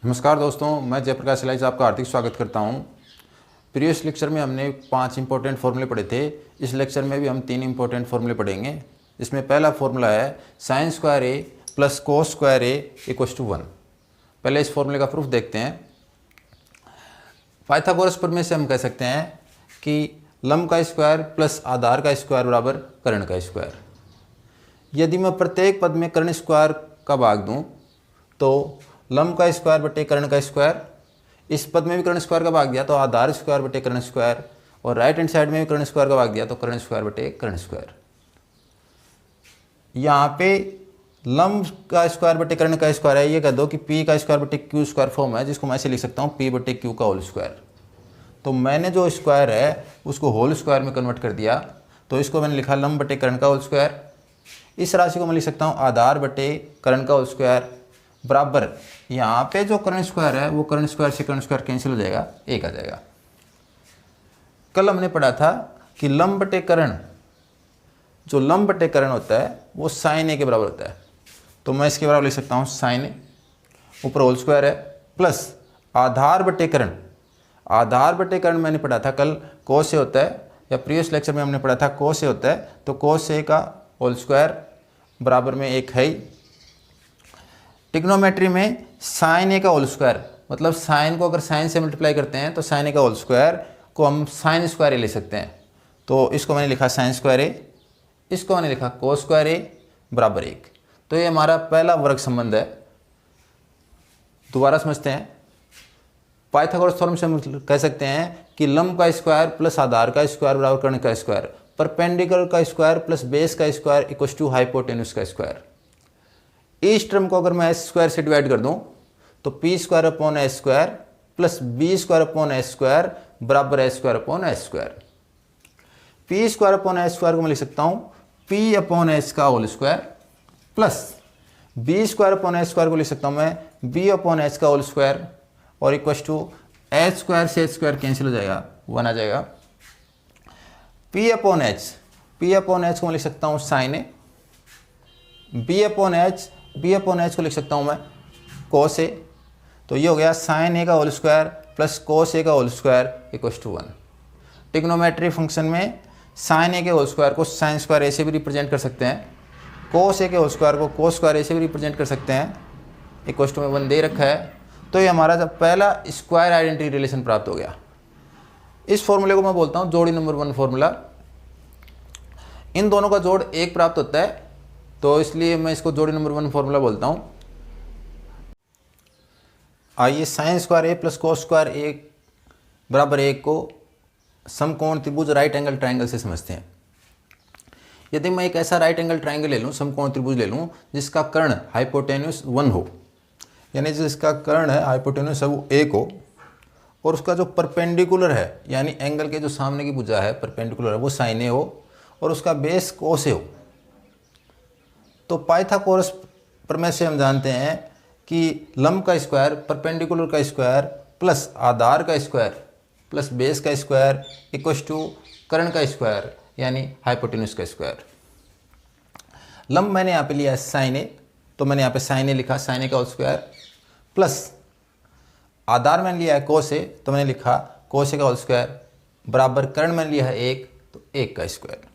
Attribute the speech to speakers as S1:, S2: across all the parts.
S1: नमस्कार दोस्तों, मैं जयप्रकाश सिलाई से आपका हार्दिक स्वागत करता हूं। प्रीवियस लेक्चर में हमने 5 इंपॉर्टेंट फॉर्मूले पढ़े थे। इस लेक्चर में भी हम 3 इंपॉर्टेंट फॉर्मूले पढ़ेंगे। इसमें पहला फॉर्मूला है sine square A plus cos square A equals to 1। पहले इस फॉर्मूले का प्रूफ देखते हैं। पाइथागोरस प्रमेय से हम कह सकते हैं कि लंब का स्क्वायर प्लस आधार का स्क्वायर बराबर कर्ण का स्क्वायर। यदि मैं प्रत्येक पद में कर्ण स्क्वायर का भाग दूं तो लंब का स्क्वायर बटे कर्ण का स्क्वायर, इस पद में भी कर्ण स्क्वायर का भाग दिया तो आधार स्क्वायर बटे कर्ण स्क्वायर, और राइट हैंड साइड में भी कर्ण स्क्वायर का भाग दिया तो कर्ण स्क्वायर बटे कर्ण स्क्वायर। यहाँ पे लंब का स्क्वायर बटे कर्ण का स्क्वायर है, ये कह दो कि पी का स्क्वायर बटे क्यू स्क्वायर फॉर्म है, जिसको मैं ऐसे लिख सकता हूँ पी बटे क्यू का होल स्क्वायर। तो मैंने जो स्क्वायर है उसको होल स्क्वायर में कन्वर्ट कर दिया, तो इसको मैंने लिखा लंब बटे कर्ण का होल स्क्वायर। इस राशि को मैं लिख सकता हूँ आधार बटे कर्ण का होल स्क्वायर बराबर, यहाँ पे जो कर्ण स्क्वायर है वो कर्ण स्क्वायर से कर्ण स्क्वायर कैंसिल हो जाएगा, एक आ जाएगा। कल हमने पढ़ा था कि लंब बटे कर्ण, जो लंब बटे कर्ण होता है वो साइन ए के बराबर होता है, तो मैं इसके बराबर लिख सकता हूँ साइन ए, ऊपर होल स्क्वायर है, प्लस आधार बटे कर्ण। आधार बटे कर्ण मैंने पढ़ा था कल कोस ए होता है, या प्रीवियस लेक्चर में हमने पढ़ा था कोस ए होता है, तो कोस ए का होल स्क्वायर बराबर में एक है ही। ट्रिग्नोमेट्री में साइन ए का होल स्क्वायर, मतलब साइन को अगर साइन से मल्टीप्लाई करते हैं तो साइन ए का होल स्क्वायर को हम साइन स्क्वायर ए ले सकते हैं। तो इसको मैंने लिखा साइन स्क्वायर ए, इसको मैंने लिखा कोस स्क्वायर ए बराबर 1। तो ये हमारा पहला वर्ग संबंध है। दोबारा समझते हैं। पाइथागोरस थ्योरम से हम कह सकते हैं कि लंब का स्क्वायर प्लस आधार का स्क्वायर बराबर कर्ण का स्क्वायर, परपेंडिकुलर का स्क्वायर प्लस बेस का स्क्वायर इक्वल्स टू हाइपोटेन्यूज का स्क्वायर। इस टर्म को अगर मैं एस स्क्वायर से डिवाइड कर दूं तो p square upon s square plus b square upon s square बराबर s square upon s square. P square upon s square को मैं लिख सकता हूं पी अपॉन एस का whole square, plus b square upon s square को लिख सकता हूं मैं बी अपॉन एच का होल स्क्वायर, और इक्वल्स टू एच स्क्वायर से एच स्क्वायर कैंसिल हो जाएगा, 1 आ जाएगा। पी अपॉन एच को मैं लिख सकता हूँ साइन ए, बी अपॉन एच को लिख सकता हूँ मैं कोस ए, तो ये हो गया साइन ए का होल स्क्वायर प्लस कोस ए का whole square equals to 1। Trigonometry function में साइन ए के होल स्क्वायर को साइन स्क्वायर ए से भी रिप्रेजेंट कर सकते हैं, कोस ए के होल स्क्वायर को कोस स्क्वायर ए से भी रिप्रेजेंट कर सकते हैं, इक्वल्स टू में 1 दे रखा है। तो ये हमारा जब पहला स्क्वायर आइडेंटिटी रिलेशन प्राप्त हो गया। इस फॉर्मूले को मैं बोलता हूँ जोड़ी नंबर 1 फॉर्मूला। इन दोनों का जोड़ 1 प्राप्त होता है, तो इसलिए मैं इसको जोड़ी नंबर 1 फॉर्मूला बोलता हूँ। आइए साइन स्क्वायर ए प्लस कोस स्क्वायर ए बराबर 1 को समकोण त्रिभुज राइट एंगल ट्राइंगल से समझते हैं। यदि मैं एक ऐसा राइट एंगल ट्राइंगल ले लूँ, समकोण त्रिभुज ले लूँ जिसका कर्ण हाइपोटेन्यूस 1 हो, यानी जिसका कर्ण है हाइपोटेन्यूस है वो 1 हो, और उसका जो परपेंडिकुलर है यानी एंगल के जो सामने की भुजा है परपेंडिकुलर है वो साइन ए हो, और उसका बेस कोस ए हो, तो पाइथागोरस प्रमेय से हम जानते हैं कि लंब का स्क्वायर परपेंडिकुलर का स्क्वायर प्लस आधार का स्क्वायर प्लस बेस का स्क्वायर इक्वल्स टू कर्ण का स्क्वायर यानी हाइपोटेन्यूस का स्क्वायर। लंब मैंने यहाँ पे लिया है साइन ए, तो मैंने यहाँ पे साइन ए लिखा साइन ए का होल स्क्वायर, प्लस आधार मैंने लिया है कोस ए, तो मैंने लिखा कोस ए का होल स्क्वायर बराबर कर्ण मैंने लिया है 1, तो 1 का स्क्वायर।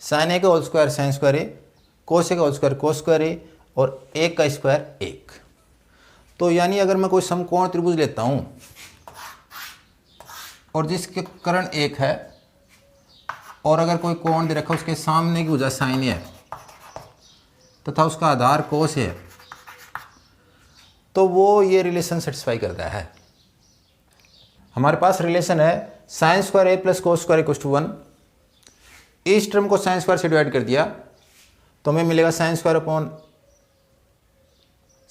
S1: साइन ए का whole square sign square a, कोस ए का whole square cos square a, और 1 का स्क्वायर 1। तो यानी अगर मैं कोई समकोण त्रिभुज लेता हूं और जिसके कर्ण 1 है, और अगर कोई कोण दे रखा उसके सामने की भुजा साइन ए है तथा उसका आधार कोस ए है, तो वो ये रिलेशन सेटिस्फाई करता है। हमारे पास रिलेशन है sine square A plus cos square equals to 1। इस टर्म को साइन स्क्वायर से डिवाइड कर दिया तो हमें मिलेगा sine square upon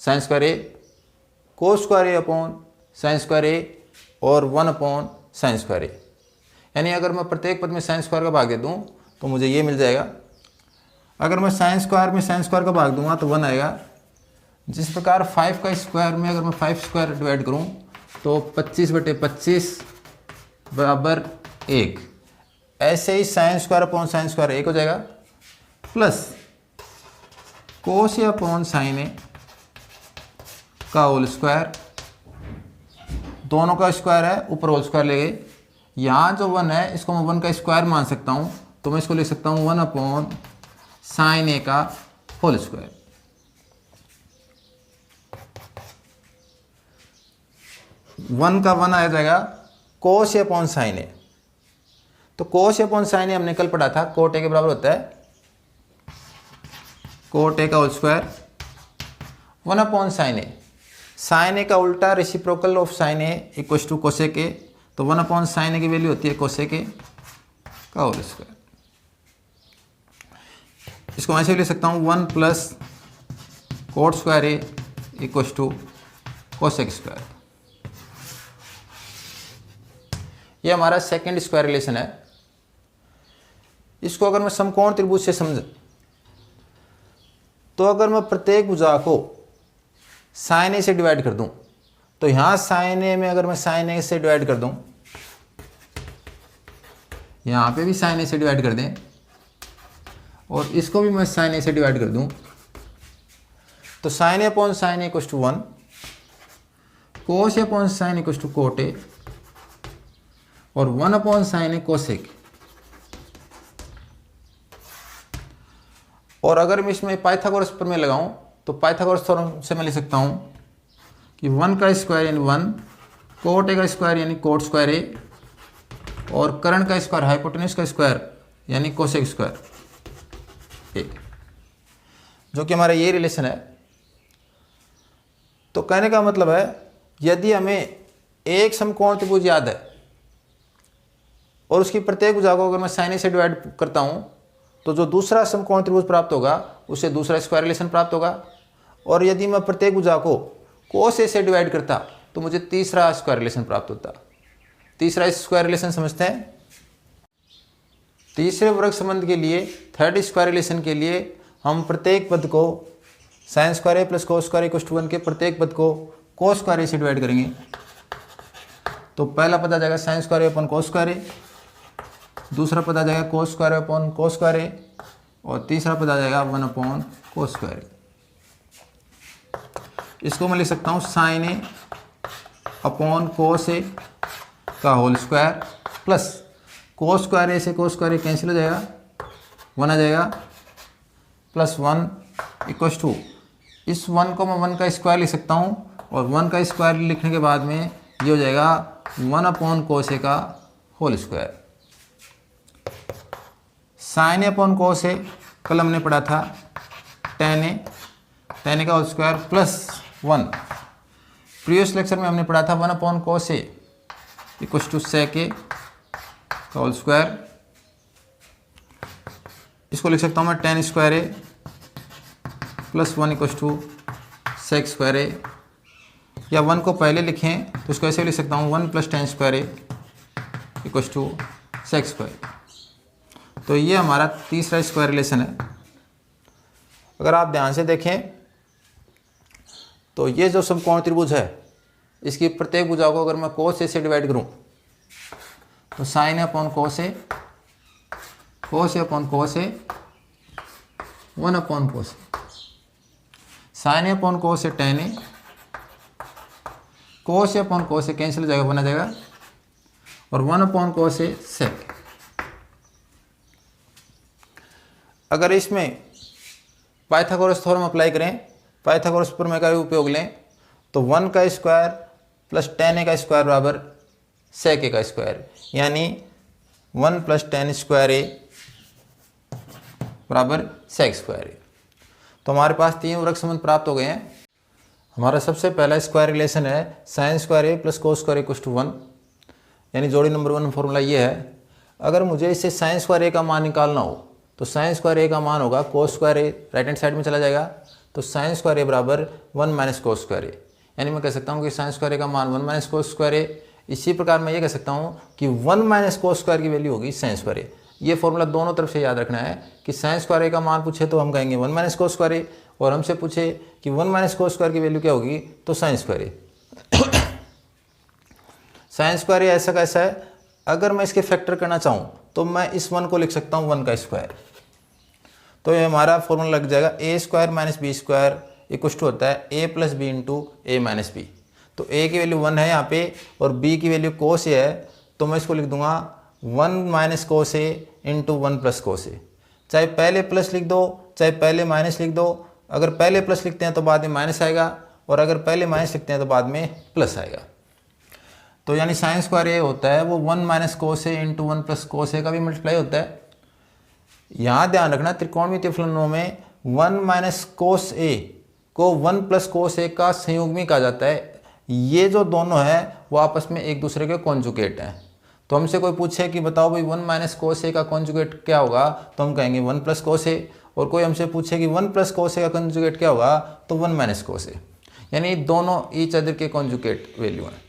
S1: sine square a, cos square a upon sine square a, और 1 अपॉन साइन स्क्वायर ए। यानी अगर मैं प्रत्येक पद में साइन स्क्वायर का भाग दे दूं तो मुझे ये मिल जाएगा। अगर मैं साइन स्क्वायर में साइन स्क्वायर का भाग दूंगा तो 1 आएगा। जिस प्रकार 5 का स्क्वायर में अगर मैं 5 स्क्वायर डिवाइड करूं तो 25 बटे 25 बराबर 1, ऐसे ही sine square upon sine square 1 हो जाएगा, प्लस कोस ए अपॉन साइन ए का होल स्क्वायर, दोनों का स्क्वायर है, ऊपर होल स्क्वायर ले गए। यहाँ जो 1 है इसको मैं 1 का स्क्वायर मान सकता हूँ, तो मैं इसको लिख सकता हूँ 1/sin a का होल स्क्वायर। वन का 1 आ जाएगा cos a अपॉन साइन ए। तो cos a अपॉन साइन ए हमने कल पढ़ा था, cot a के बराबर होता है cot a का whole square 1/sin a। Sine ए का उल्टा reciprocal of sine A equals to cosec a, तो 1/sin a की वैल्यू होती है कोसेक ए का होल स्क्वायर। इसको मैं ऐसे भी लिख सकता हूँ 1 plus cot square A equals to cosec square. ये हमारा सेकंड स्क्वायर रिलेशन है। इसको अगर मैं समकोण त्रिभुज से समझ, तो अगर मैं प्रत्येक भुजा को साइन ए से डिवाइड कर दूं, तो यहां साइन ए में अगर मैं साइन ए से डिवाइड कर दूं, यहां पे भी साइन ए से डिवाइड कर दें, और इसको भी मैं साइन ए से डिवाइड कर दूं, तो sine A upon sine A equals to 1, cos A upon sine equals to cot A, और 1/sin a कोसेक। और अगर मैं इसमें पाइथागोरस प्रमेय लगाऊं, तो पाइथागोरस थ्योरम से मैं लिख सकता हूं कि 1 का स्क्वायर यानी 1, कोट ए का स्क्वायर यानी कोट स्क्वायर ए, और कर्ण का स्क्वायर हाइपोटेन्यूज का स्क्वायर यानी कोसेक स्क्वायर ए, जो कि हमारा ये रिलेशन है। तो कहने का मतलब है, यदि हमें एक समकोण त्रिभुज याद है और उसकी प्रत्येक भुजा को अगर मैं साइन ए से डिवाइड करता हूं, तो जो दूसरा समकोण त्रिभुज प्राप्त होगा उसे दूसरा स्क्वायर रिलेशन प्राप्त होगा। और यदि मैं प्रत्येक भुजा को कोस ए से डिवाइड करता, तो मुझे तीसरा स्क्वायर रिलेशन प्राप्त होता। तीसरा स्क्वायर रिलेशन समझते हैं। तीसरे वर्ग संबंध के लिए, थर्ड स्क्वायर रिलेशन के लिए, हम प्रत्येक पद को sine square A plus cos square equals to 1 के प्रत्येक पद को कोस स्क्वायर ए से डिवाइड करेंगे। तो पहला पद आ जाएगा sine square a upon cos square a, दूसरा पद आ जाएगा cos square upon cos square a, और तीसरा पद आ जाएगा 1/कोस स्क्वायर ए। इसको मैं लिख सकता हूँ साइन ए अपॉन कोस ए का whole square plus cos square ए से कोस स्क्वायर ए कैंसिल हो जाएगा, 1 आ जाएगा, प्लस 1 इक्वल्स टू, इस 1 को मैं 1 का स्क्वायर लिख सकता हूँ, और 1 का स्क्वायर लिखने के बाद में ये हो जाएगा 1/कोस ए का whole square. Sine A upon cos A कल हमने पढ़ा था टेन ए का whole square plus 1। Previous lecture में हमने पढ़ा था 1/कोस ए इक्वल्स टू सेक ए का होल स्क्वायर। इसको लिख सकता हूँ मैं tan square A plus 1 equals to sec square a, या 1 को पहले लिखें तो इसको ऐसे लिख सकता हूँ 1 plus tan square A equals to sec square. तो ये हमारा तीसरा स्क्वायर रिलेशन है। अगर आप ध्यान से देखें तो ये जो समकोण त्रिभुज है, इसकी प्रत्येक भुजा को अगर मैं कोस ए से डिवाइड करूं, तो sine A upon cos A, cos A upon cos A, 1/कोस A, sign A upon cos A ten A, cos A upon cos A cancel हो जाएगा, 1 आ जाएगा, और 1/कोस ए सेक। अगर इसमें पाइथागोरस थ्योरम अप्लाई करें, पाइथागोरस प्रमेय का उपयोग लें, तो 1 का स्क्वायर प्लस टेन ए का स्क्वायर बराबर सेक ए का स्क्वायर, यानी 1 प्लस टेन स्क्वायर ए बराबर सेक स्क्वायर ए। तो हमारे पास 3 वर्ग संबंध प्राप्त हो गए हैं। हमारा सबसे पहला स्क्वायर रिलेशन है sine square A plus cos square equals to 1, यानी जोड़ी नंबर 1 फॉर्मूला ये है। अगर मुझे इससे साइन स्क्वायर ए का मान निकालना हो, तो साइन स्क्वायर ए का मान होगा कोस स्क्वायर ए, राइट हैंड साइड में चला जाएगा, तो साइन स्क्वायर ए बराबर 1 माइनस कोस स्क्वायर ए, यानी मैं कह सकता हूँ कि साइन स्क्वायर ए का मान 1 माइनस कोस स्क्वायर ए। इसी प्रकार मैं ये कह सकता हूँ कि 1 माइनस कोस स्क्वायर की वैल्यू होगी साइन स्क्वायर ए। ये फॉर्मूला दोनों तरफ से याद रखना है कि साइन स्क्वायर ए का मान पूछे तो हम कहेंगे 1 माइनस कोस स्क्वायर ए, और हमसे पूछे कि 1 माइनस कोस स्क्वायर की वैल्यू क्या होगी, तो साइन स्क्वायर ए। साइन स्क्वायर ए ऐसा कैसा है, अगर मैं इसके फैक्टर करना चाहूँ तो मैं इस 1 को लिख सकता हूँ 1 का स्क्वायर, तो ये हमारा फॉर्मूला लग जाएगा a square minus b square equal to होता है a plus b into a minus b. तो a की वैल्यू 1 है यहाँ पे और b की वैल्यू कोस a है, तो मैं इसको लिख दूंगा 1 minus cos a into 1 plus cos a। चाहे पहले प्लस लिख दो चाहे पहले माइनस लिख दो, अगर पहले प्लस लिखते हैं तो बाद में माइनस आएगा और अगर पहले माइनस लिखते हैं तो बाद में प्लस आएगा। तो यानी साइन स्क्वायर ए होता है वो 1 माइनस कोस ए इंटू 1 प्लस कोस ए का भी मल्टीप्लाई होता है। यहाँ ध्यान रखना त्रिकोणमितीय फलनों में 1 माइनस कोस ए को 1 प्लस कोस ए का संयुग्मी कहा जाता है। ये जो दोनों हैं वो आपस में एक दूसरे के कॉन्जुगेट हैं। तो हमसे कोई पूछे कि बताओ भाई 1 माइनस कोस ए का कॉन्जुगेट क्या होगा, तो हम कहेंगे 1 प्लस कोस ए। और कोई हमसे पूछे कि 1 प्लस कोस ए का कॉन्जुगेट क्या होगा, तो 1 माइनस कोस ए। यानी दोनों ईच अदर के कॉन्जुगेट वैल्यू हैं।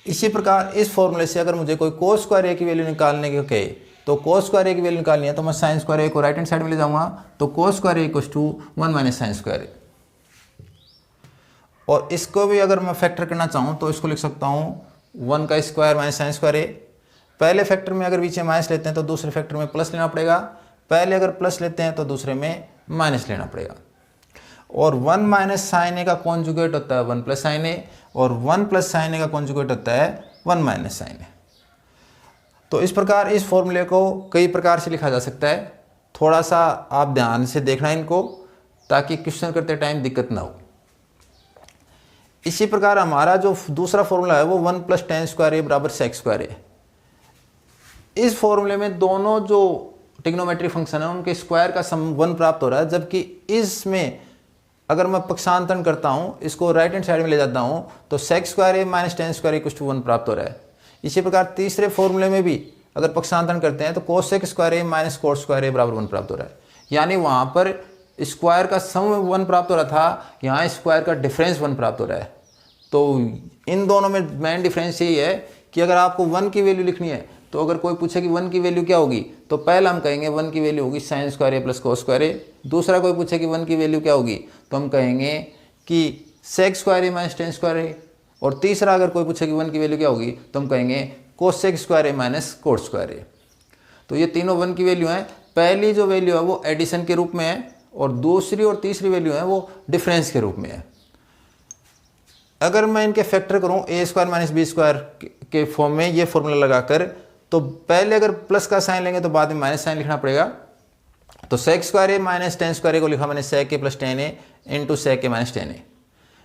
S1: इसी प्रकार इस फॉर्मूले से अगर मुझे कोई कोस स्क्वायर ए की वैल्यू निकालने के कहे, तो कोस स्क्वायर ए की वैल्यू निकालनी है तो मैं साइन स्क्वायर ए को राइट हैंड साइड में ले जाऊंगा, तो cos square A equals to 1 minus sine square a. और इसको भी अगर मैं फैक्टर करना चाहूँ तो इसको लिख सकता हूँ 1 का स्क्वायर माइनस साइन स्क्वायर ए। पहले फैक्टर में अगर बीच में माइनस लेते हैं तो दूसरे फैक्टर में प्लस लेना पड़ेगा, पहले अगर प्लस लेते हैं तो दूसरे में माइनस लेना पड़ेगा। और 1 माइनस साइन ए का कॉन्जुगेट होता है 1 प्लस साइन ए और 1 प्लस साइन ए का कॉन्जुगेट होता है 1 माइनस साइन ए। तो इस प्रकार इस फॉर्मूले को कई प्रकार से लिखा जा सकता है। थोड़ा सा आप ध्यान से देखना इनको ताकि क्वेश्चन करते टाइम दिक्कत ना हो। इसी प्रकार हमारा जो दूसरा फॉर्मूला है वो 1 प्लस टेन स्क्वायर ए बराबर सेक स्क्वायर ए। इस फॉर्मूले में दोनों जो ट्रिग्नोमेट्री फंक्शन है उनके स्क्वायर का सम 1 प्राप्त हो रहा है, जबकि इसमें अगर मैं पक्षांतरण करता हूँ, इसको राइट हैंड साइड में ले जाता हूँ, तो sec square A minus tan square equal to 1 प्राप्त हो रहा है। इसी प्रकार तीसरे फॉर्मूले में भी अगर पक्षांतरण करते हैं तो कोस सेक square A minus cos square ए बराबर 1 प्राप्त हो रहा है। यानी वहाँ पर स्क्वायर का सम 1 प्राप्त हो रहा था, यहाँ स्क्वायर का डिफरेंस 1 प्राप्त हो रहा है। तो इन दोनों में मेन डिफरेंस यही है कि अगर आपको 1 की वैल्यू लिखनी है तो अगर कोई पूछे कि 1 की वैल्यू क्या होगी, तो पहला हम कहेंगे 1 की वैल्यू होगी sign square A plus cos square a. दूसरा कोई पूछे कि 1 की वैल्यू क्या होगी, तो हम कहेंगे कि सेक square A minus tan square a. और तीसरा अगर कोई पूछे कि 1 की वैल्यू क्या होगी, तो हम कहेंगे कोस सेक square A minus cos square ए। तो ये तीनों 1 की वैल्यू हैं। पहली जो वैल्यू है वो एडिशन के रूप में है और दूसरी और तीसरी वैल्यू है वो डिफरेंस के रूप में है। अगर मैं इनके फैक्टर करूँ ए स्क्वायर माइनस बी स्क्वायर के फॉर्म में ये फॉर्मूला लगाकर, तो पहले अगर प्लस का साइन लेंगे तो बाद में माइनस साइन लिखना पड़ेगा। तो sec square A minus tan square ए को लिखा मैंने सेक ए प्लस टेन ए इंटू सेक ए माइनस टेन ए।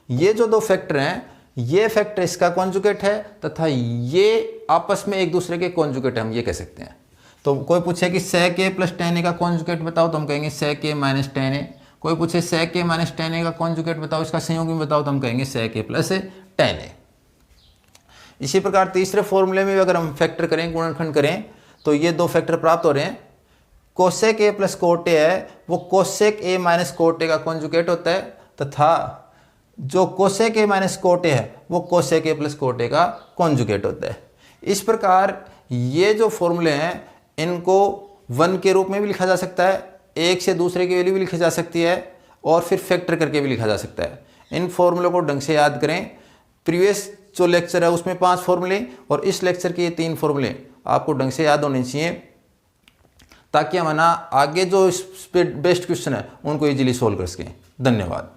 S1: ये जो दो फैक्टर हैं, ये फैक्टर इसका कॉन्जुगेट है तथा ये आपस में एक दूसरे के कॉन्जुगेट है, हम ये कह सकते हैं। तो कोई पूछे कि सेक ए प्लस टेन ए का कॉन्जुगेट बताओ, तो हम कहेंगे सेक ए माइनस टेन ए। कोई पूछे सेक ए माइनस टेन ए का कॉन्जुगेट बताओ, इसका संयोगी बताओ, तो हम कहेंगे सेक ए प्लस टेन ए। इसी प्रकार तीसरे फॉर्मूले में अगर हम फैक्टर करें, गुणनखंड करें, तो ये दो फैक्टर प्राप्त हो रहे हैं। Cosec A plus cot A है वो cosec A minus cot A का कॉन्जुगेट होता है तथा जो cosec A minus cot A है वो cosec A plus cot A का कॉन्जुगेट होता है। इस प्रकार ये जो फॉर्मूले हैं इनको 1 के रूप में भी लिखा जा सकता है, एक से दूसरे की वैल्यू भी लिखी जा सकती है और फिर फैक्टर करके भी लिखा जा सकता है। इन फॉर्मूलों को ढंग से याद करें। प्रीवियस जो लेक्चर है उसमें 5 फॉर्मूले और इस लेक्चर के ये 3 फॉर्मूले आपको ढंग से याद होने चाहिए ताकि हम ना आगे जो इस पे बेस्ट क्वेश्चन है उनको इजीली सोल्व कर सकें। धन्यवाद।